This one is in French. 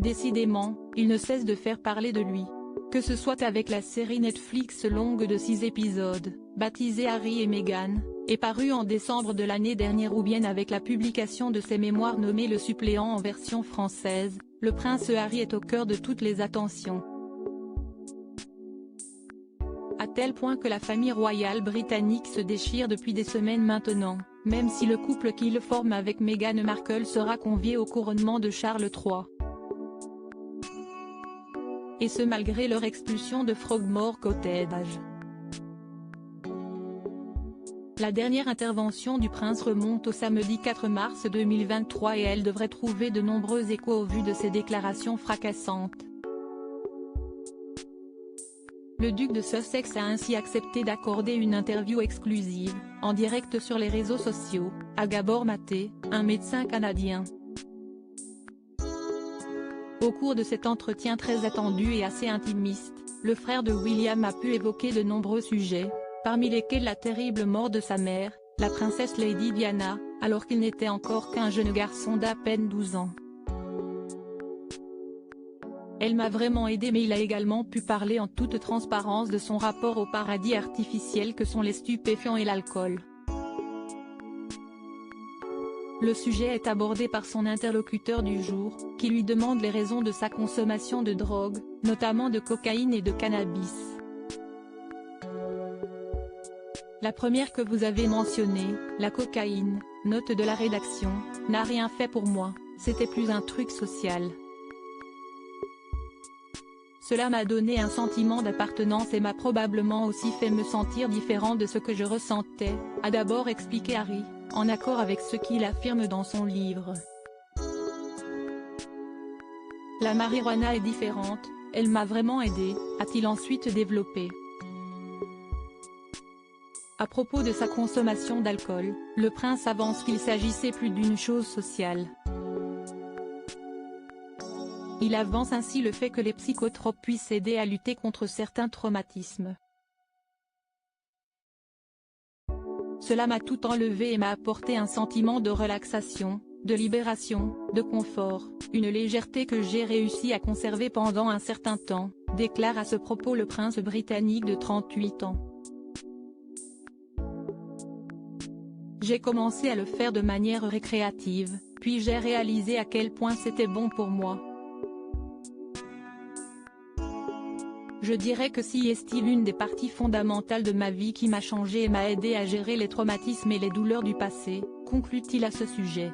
Décidément, il ne cesse de faire parler de lui. Que ce soit avec la série Netflix longue de 6 épisodes, baptisée Harry et Meghan, et parue en décembre de l'année dernière, ou bien avec la publication de ses mémoires nommées Le Suppléant en version française, le prince Harry est au cœur de toutes les attentions. À tel point que la famille royale britannique se déchire depuis des semaines maintenant, même si le couple qu'il forme avec Meghan Markle sera convié au couronnement de Charles III. Et ce malgré leur expulsion de Frogmore Cottage. La dernière intervention du prince remonte au samedi 4 mars 2023 et elle devrait trouver de nombreux échos au vu de ses déclarations fracassantes. Le duc de Sussex a ainsi accepté d'accorder une interview exclusive, en direct sur les réseaux sociaux, à Gabor Maté, un médecin canadien. Au cours de cet entretien très attendu et assez intimiste, le frère de William a pu évoquer de nombreux sujets, parmi lesquels la terrible mort de sa mère, la princesse Lady Diana, alors qu'il n'était encore qu'un jeune garçon d'à peine 12 ans. Elle m'a vraiment aidé, mais il a également pu parler en toute transparence de son rapport au paradis artificiel que sont les stupéfiants et l'alcool. Le sujet est abordé par son interlocuteur du jour, qui lui demande les raisons de sa consommation de drogue, notamment de cocaïne et de cannabis. La première que vous avez mentionnée, la cocaïne, note de la rédaction, n'a rien fait pour moi, c'était plus un truc social. Cela m'a donné un sentiment d'appartenance et m'a probablement aussi fait me sentir différent de ce que je ressentais, a d'abord expliqué Harry, en accord avec ce qu'il affirme dans son livre. La marijuana est différente, elle m'a vraiment aidé, a-t-il ensuite développé. À propos de sa consommation d'alcool, le prince avance qu'il s'agissait plus d'une chose sociale. Il avance ainsi le fait que les psychotropes puissent aider à lutter contre certains traumatismes. Cela m'a tout enlevé et m'a apporté un sentiment de relaxation, de libération, de confort, une légèreté que j'ai réussi à conserver pendant un certain temps, déclare à ce propos le prince britannique de 38 ans. J'ai commencé à le faire de manière récréative, puis j'ai réalisé à quel point c'était bon pour moi. Je dirais que si est l'une des parties fondamentales de ma vie qui m'a changé et m'a aidé à gérer les traumatismes et les douleurs du passé, conclut-il à ce sujet.